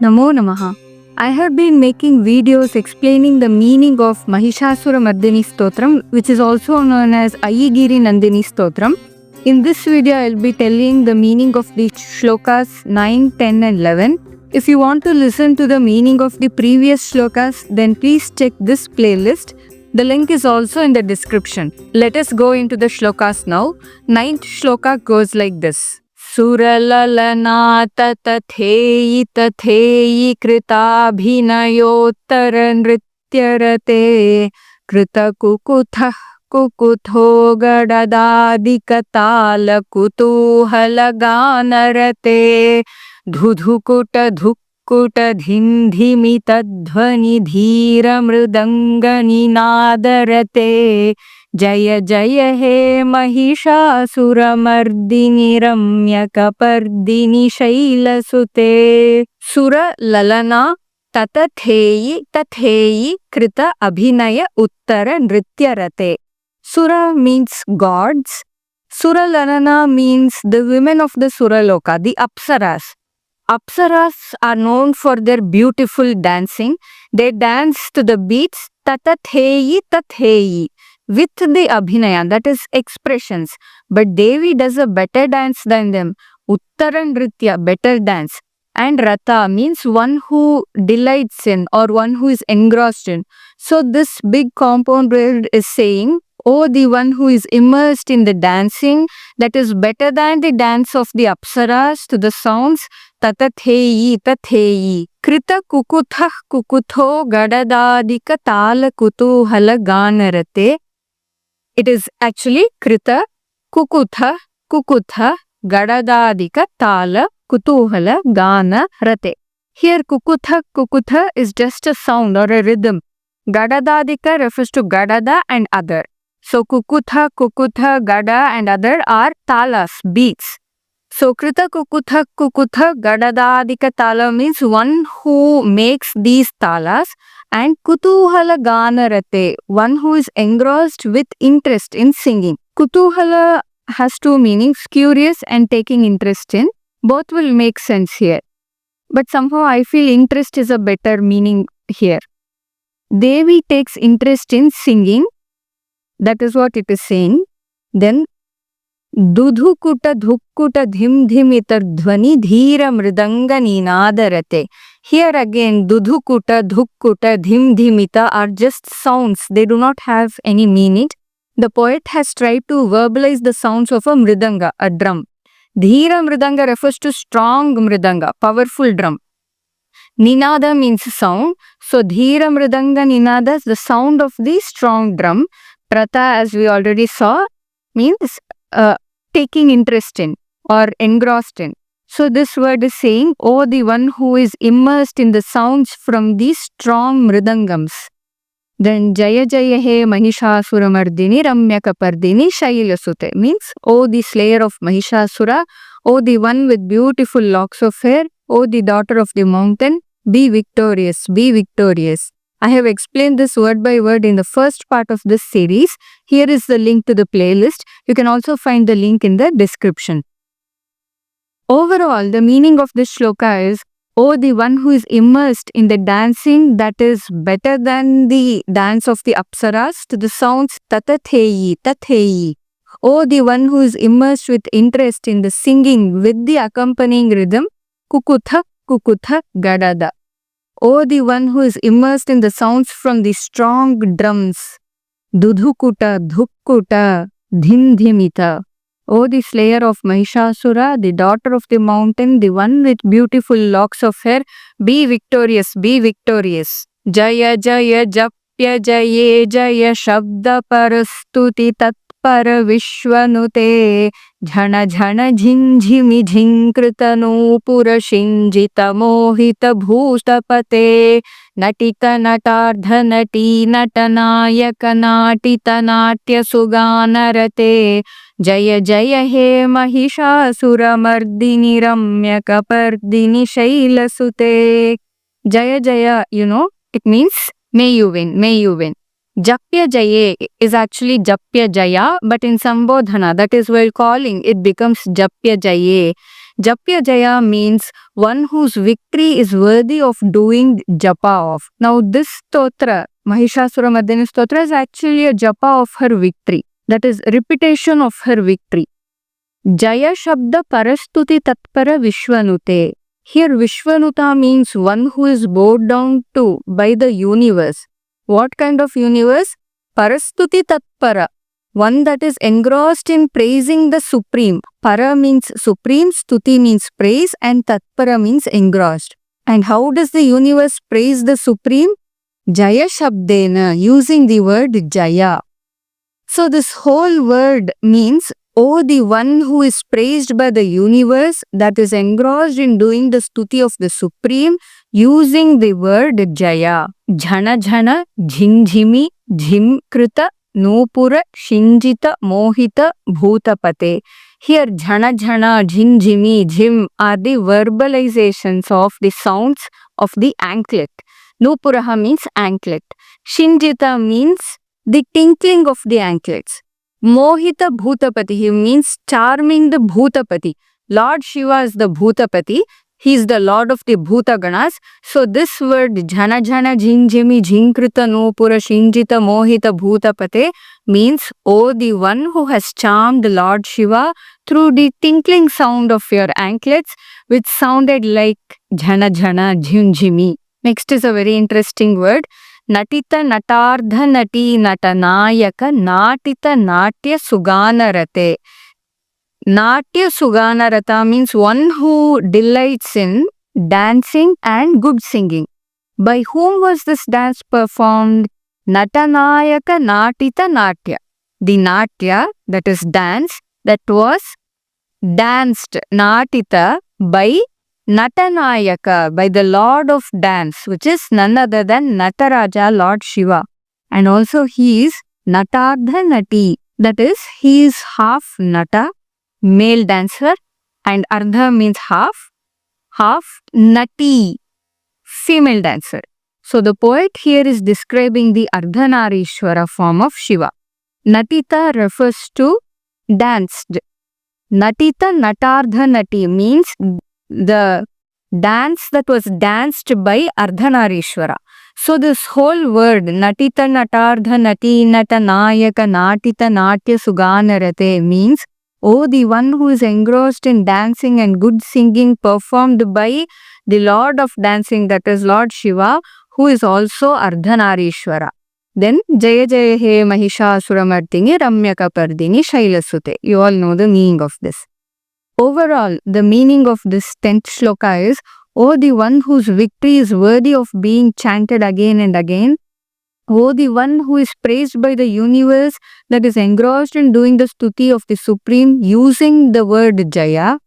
Namo Namaha. I have been making videos explaining the meaning of Mahishasuramardini Stotram, which is also known as Ayigiri Nandini Stotram. In this video, I'll be telling the meaning of the shlokas 9, 10 and 11. If you want to listen to the meaning of the previous shlokas, then please check this playlist. The link is also in the description. Let us go into the shlokas now. Ninth shloka goes like this. सुरललना तथेयि तथेयि कृताभिनयोत्तर नृत्यरते कृतकुकुथः कुकुथो गडदादिकतालकुतूहलगानरते धुधुकुट धुक्कुट धिन्धिमि तध्वनि धीरमृदङ्गनिनादरते जय जय हे महिषासुरमर्दिनि रम्यकपर्दिनि शैलसुते सुरललना तथेयि तथेयि कृत अभिनय उत्तर नृत्यरते. Sura means gods. Suralalana means the women of the Suraloka, the Apsaras. Apsaras are known for their beautiful dancing. They dance to the beats tatatheyi tatheyi with the abhinaya, that is expressions. But Devi does a better dance than them. Uttara Nritya, better dance. And Rata means one who delights in or one who is engrossed in. So this big compound word is saying, oh, the one who is immersed in the dancing, that is better than the dance of the Apsaras to the sounds tatatheyi tatheyi. Krita kukuthah kukutho gadadadika tala kutuhala ganarate. It is actually Krita kukutha kukutha gadadadika tala kutuhala gana rate. Here kukutha is just a sound or a rhythm. Gadadadika refers to Gadada and other. So kukutha, gada and other are talas, beats. So krita kukutha gadadadika tala means one who makes these talas, and kutuhala ganarate, one who is engrossed with interest in singing. Kutuhala has two meanings, curious and taking interest in. Both will make sense here. But somehow I feel interest is a better meaning here. Devi takes interest in singing. That is what it is saying. Then Dudhukuta dhukkuta dhimdhimitar dhvani dhira mridanga ninadarate. Here again, Dudhukuta, dhukkuta, dhimdhimita are just sounds. They do not have any meaning. The poet has tried to verbalize the sounds of a mridanga, a drum. Dhira mridanga refers to strong mridanga, powerful drum. Ninada means sound. So dhira mridanga ninada is the sound of the strong drum. Prata, as we already saw, means taking interest in or engrossed in. So this word is saying, oh, the one who is immersed in the sounds from these strong mridangams. Then Jaya Jaya He Mahishasuramardini Ramyakapardini Shailasute means, oh, the slayer of Mahishasura, oh, the one with beautiful locks of hair, oh, the daughter of the mountain, be victorious, be victorious. I have explained this word by word in the first part of this series. Here is the link to the playlist. You can also find the link in the description. Overall, the meaning of this shloka is, oh, the one who is immersed in the dancing that is better than the dance of the Apsaras to the sounds tatatheyi, tatheyi. Oh, the one who is immersed with interest in the singing with the accompanying rhythm kukutha, gadada. Oh, the one who is immersed in the sounds from the strong drums. Dudhukuta, dhukkuta, dhimdhimita. Oh, the slayer of Mahishasura, the daughter of the mountain, the one with beautiful locks of hair, be victorious, be victorious. Jaya Jaya Japya Jaye Jaya Shabda Parastuti Tatpara Vishwanute Jhana Jhana Jhinjhimi Jhinkrita Pura Shinjita Mohita Bhustapate Natika Natardha Nati Natanayaka Natita Natya Suganarate Jaya Jaya He Mahishasuramardini Ramyakapardini Shailasute. Jaya Jaya, it means may you win, may you win. Japya Jaye is actually Japya Jaya, but in Sambodhana, that is while calling, it becomes Japya Jaye. Japya Jaya means one whose victory is worthy of doing japa of. Now this stotra, Mahishasura Mardini stotra, is actually a japa of her victory. That is repetition of her victory. Jaya Shabda Parastuti Tatpara Vishwanute. Here Vishwanuta means one who is bowed down to by the universe. What kind of universe? Parastuti Tatpara. One that is engrossed in praising the Supreme. Para means supreme, Stuti means praise, and Tatpara means engrossed. And how does the universe praise the Supreme? Jaya Shabdena, using the word Jaya. So this whole word means, oh, the one who is praised by the universe, that is engrossed in doing the stuti of the Supreme, using the word Jaya. Jhana Jhana, Jhinjhimi, Jhimkrita, Nupura, Shinjita, Mohita, Bhutapate. Here Jhana Jhana, Jhinjhimi, Jhim are the verbalizations of the sounds of the anklet. Nupuraha means anklet. Shinjita means the tinkling of the anklets. Mohita Bhutapati, he means charming the Bhutapati. Lord Shiva is the Bhutapati. He is the Lord of the Bhutaganas. So this word Jhana Jhana Jhinjhimi Jhinkrita Nupura Shinjita Mohita Bhutapate means, oh, the one who has charmed Lord Shiva through the tinkling sound of your anklets, which sounded like Jhana Jhana Jhinjhimi. Next is a very interesting word. Natita Natardha Nati Natanayaka Natita Natya Suganarate. Natya Suganarata means one who delights in dancing and good singing. By whom was this dance performed? Natanayaka Natita Natya. The Natya, that is dance, that was danced, Natita, by Natanayaka, by the Lord of Dance, which is none other than Nataraja, Lord Shiva. And also he is Natardha Nati, that is, he is half Nata, male dancer, and Ardha means half Nati, female dancer. So the poet here is describing the Ardhanarishwara form of Shiva. Natita refers to danced. Natita Natardha Nati means the dance that was danced by Ardhanarishwara. So this whole word Natita Natardha Nati Natanayaka Natita Natya Suganarate means, oh, the one who is engrossed in dancing and good singing performed by the Lord of dancing, that is Lord Shiva, who is also Ardhanarishwara. Then Jaya Jaya He Mahishasuramardini Ramyaka Pardini Shailasute. You all know the meaning of this. Overall, the meaning of this 10th shloka is, oh, the one whose victory is worthy of being chanted again and again. Oh, the one who is praised by the universe, that is engrossed in doing the stuti of the Supreme using the word Jaya.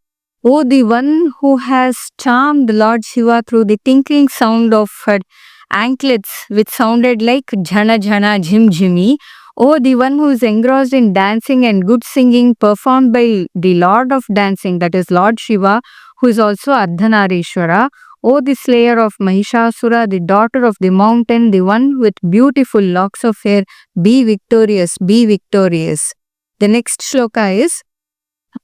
Oh, the one who has charmed Lord Shiva through the tinkling sound of her anklets, which sounded like Jhana Jhana Jhimjhimi. Oh, the one who is engrossed in dancing and good singing performed by the Lord of dancing, that is Lord Shiva, who is also Ardhanarishwara. Oh, the slayer of Mahishasura, the daughter of the mountain, the one with beautiful locks of hair, be victorious, be victorious. The next shloka is,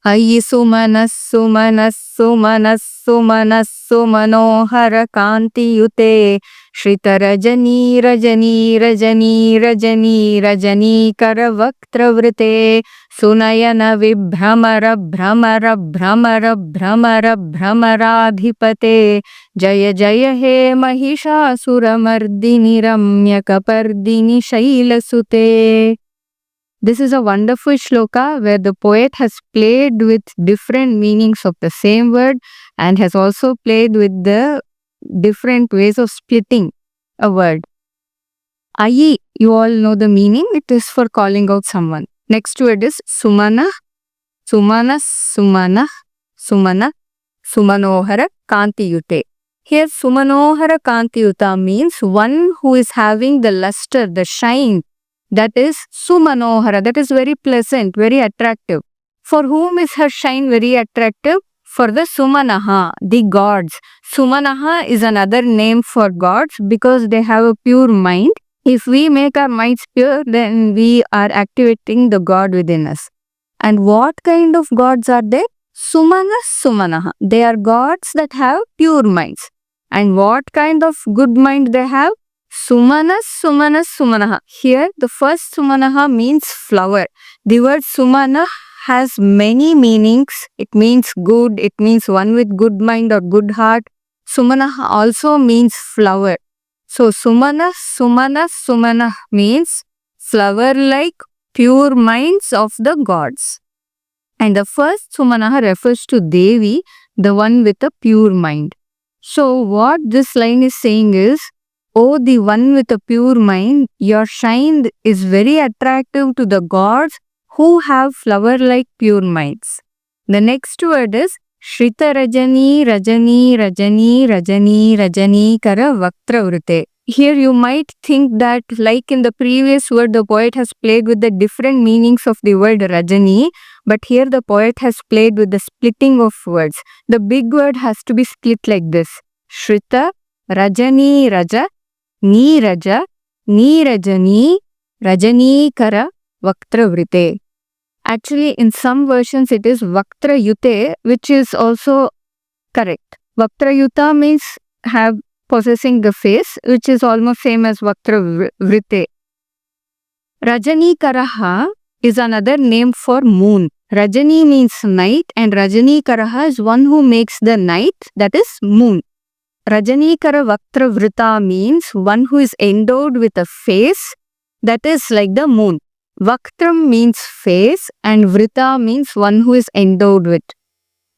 Ayi Sumanas Sumanas Sumanas Sumanas Sumanohara Kanti Yute Shrita Rajani Rajani Rajani Rajani Rajani Karavaktra Vrite Sunayana Vibhramara Bhramara Bhramara Bhramara Bhramara Jaya Jaya He Mahishasura Mardini Ramyaka Pardini Shailasute. This is a wonderful shloka where the poet has played with different meanings of the same word and has also played with the different ways of splitting a word. Ayi, you all know the meaning. It is for calling out someone. Next word is Sumana, Sumana, Sumana, Sumana, Sumanohara Kantiyute. Here Sumanohara Kantiyuta means one who is having the luster, the shine, that is Sumanohara, that is very pleasant, very attractive. For whom is her shine very attractive? For the Sumanaha, the gods. Sumanaha is another name for gods because they have a pure mind. If we make our minds pure, then we are activating the God within us. And what kind of gods are they? Sumana Sumanaha. They are gods that have pure minds. And what kind of good mind they have? Sumana Sumana Sumanaha. Here the first Sumanaha means flower. The word Sumana has many meanings. It means good, it means one with good mind or good heart. Sumanaha also means flower. So Sumana Sumana means flower like pure minds of the gods. And the first Sumanaha refers to Devi, the one with a pure mind. So what this line is saying is, oh, the one with a pure mind, your shine is very attractive to the gods who have flower-like pure minds. The next word is Shrita Rajani, Rajani, Rajani, Rajani, Rajani Kara Vaktra Vrite. Here you might think that like in the previous word, the poet has played with the different meanings of the word Rajani, but here the poet has played with the splitting of words. The big word has to be split like this. Shrita, Rajani, Raja, Ni Raja, Ni Rajani, Rajani Kara, Vaktra Vrite. Actually, in some versions it is Vaktra Yute, which is also correct. Vaktra Yuta means have possessing the face, which is almost same as Vaktra Vrite. Rajani Karaha is another name for moon. Rajani means night and Rajani Karaha is one who makes the night, that is moon. Rajani Kara Vaktra Vrita means one who is endowed with a face that is like the moon. Vaktram means face and Vrita means one who is endowed with.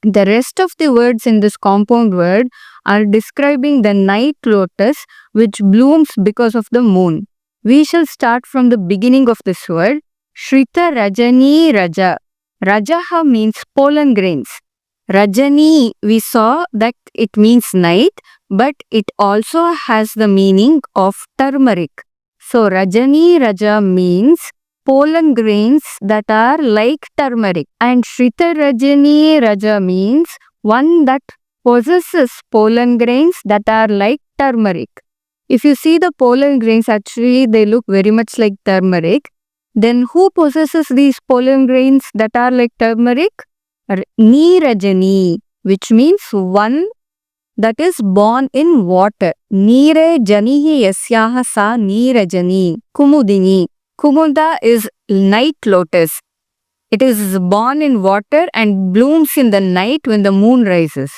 The rest of the words in this compound word are describing the night lotus which blooms because of the moon. We shall start from the beginning of this word. Shrita Rajani Raja. Rajaha means pollen grains. Rajani, we saw that it means night, but it also has the meaning of turmeric. So Rajani Raja means pollen grains that are like turmeric. And Shrita Rajani Raja means one that possesses pollen grains that are like turmeric. If you see the pollen grains, actually they look very much like turmeric. Then who possesses these pollen grains that are like turmeric? Ni Rajani, which means one that is born in water. Nire janihi yasyaha sa Nirajani. Kumudini. Kumuda is night lotus. It is born in water and blooms in the night when the moon rises.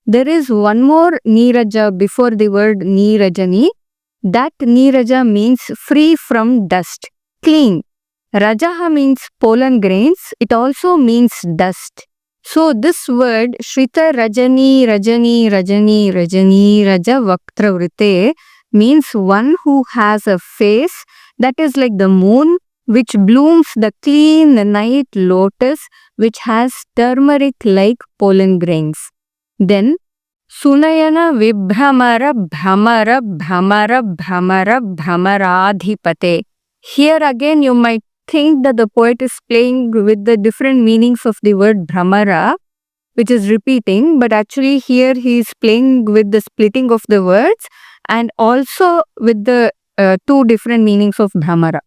There is one more Niraja before the word Nirajani. That Niraja means free from dust, clean. Rajaha means pollen grains. It also means dust. So this word Shrita Rajani, Rajani, Rajani, Rajani, Raja Vaktra Vrite means one who has a face that is like the moon, which blooms the clean night lotus, which has turmeric-like pollen grains. Then, Sunayana Vibhamara Bhamara Bhamara Bhamara Bhamaradhipate. Here again you might think that the poet is playing with the different meanings of the word Bhamara, which is repeating, but actually here he is playing with the splitting of the words and also with the two different meanings of Bhamara.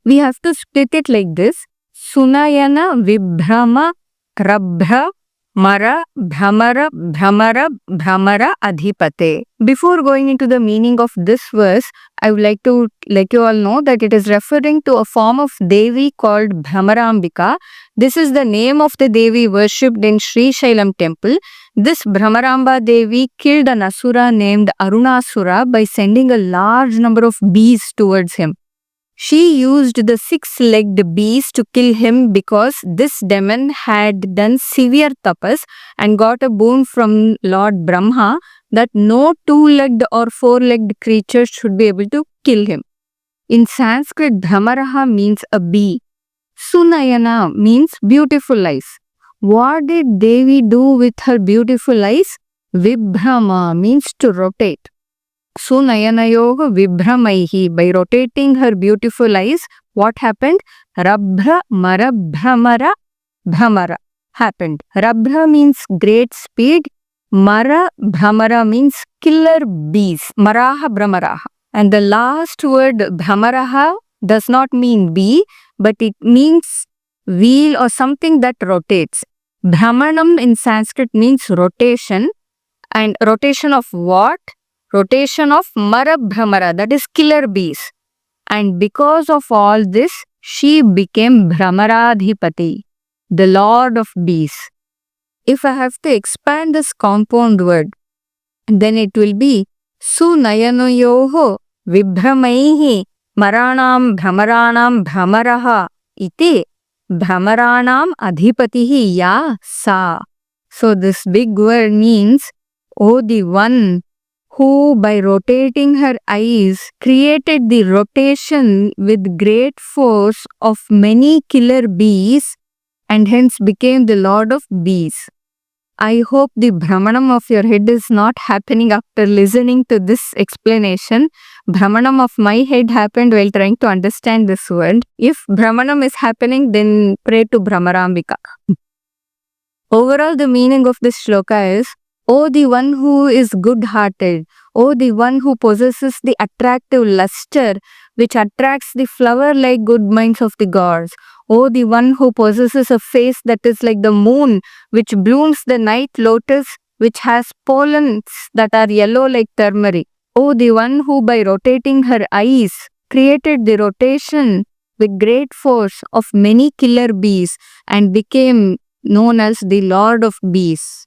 We have to split it like this. Sunayana Vibhrama Rabha Mara Bhamara Bhamara Bhamara Adhipate. Before going into the meaning of this verse, I would like to let you all know that it is referring to a form of Devi called Bhramarambika. This is the name of the Devi worshipped in Sri Shailam temple. This Bhramaramba Devi killed an Asura named Arunasura by sending a large number of bees towards him. She used the 6-legged bees to kill him because this demon had done severe tapas and got a boon from Lord Brahma that no 2-legged or 4-legged creature should be able to kill him. In Sanskrit, Bhamaraha means a bee. Sunayana means beautiful eyes. What did Devi do with her beautiful eyes? Vibhrama means to rotate. Sunayanayoga Vibhramaihi. By rotating her beautiful eyes, what happened? Rabhra Mara Bhamara Bhamara happened. Rabhra means great speed. Mara Bhamara means killer bees. Maraha Brahmaraha. And the last word Bhamaraha does not mean bee, but it means wheel or something that rotates. Brahmanam in Sanskrit means rotation. And rotation of what? Rotation of Mara Brahmara, that is killer bees. And because of all this, she became Brahmaradhipati, the lord of bees. If I have to expand this compound word, then it will be Sunayanayoho Vibhramaihi Maranam Brahmaranam Brahmaraha iti Brahmaranam Adhipatihi ya sa. So this big word means, oh, the one who by rotating her eyes created the rotation with great force of many killer bees and hence became the lord of bees. I hope the Brahmanam of your head is not happening after listening to this explanation. Brahmanam of my head happened while trying to understand this word. If Brahmanam is happening, then pray to Brahmarambika. Overall, the meaning of this shloka is, oh, the one who is good-hearted, oh, the one who possesses the attractive luster which attracts the flower-like good minds of the gods, oh, the one who possesses a face that is like the moon which blooms the night lotus which has pollens that are yellow like turmeric, oh, the one who by rotating her eyes created the rotation with great force of many killer bees and became known as the Lord of Bees.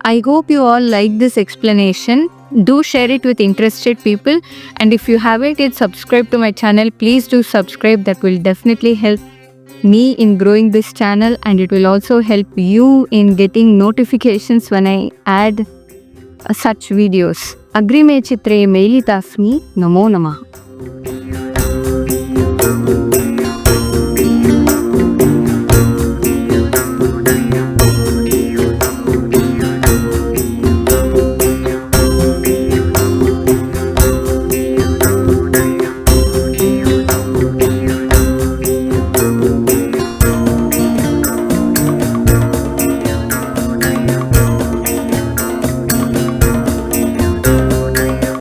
I hope you all like this explanation. Do share it with interested people, and if you haven't yet subscribed to my channel, please do subscribe. That will definitely help me in growing this channel, and it will also help you in getting notifications when I add such videos. Agrime chitre meilitasmi namo namah.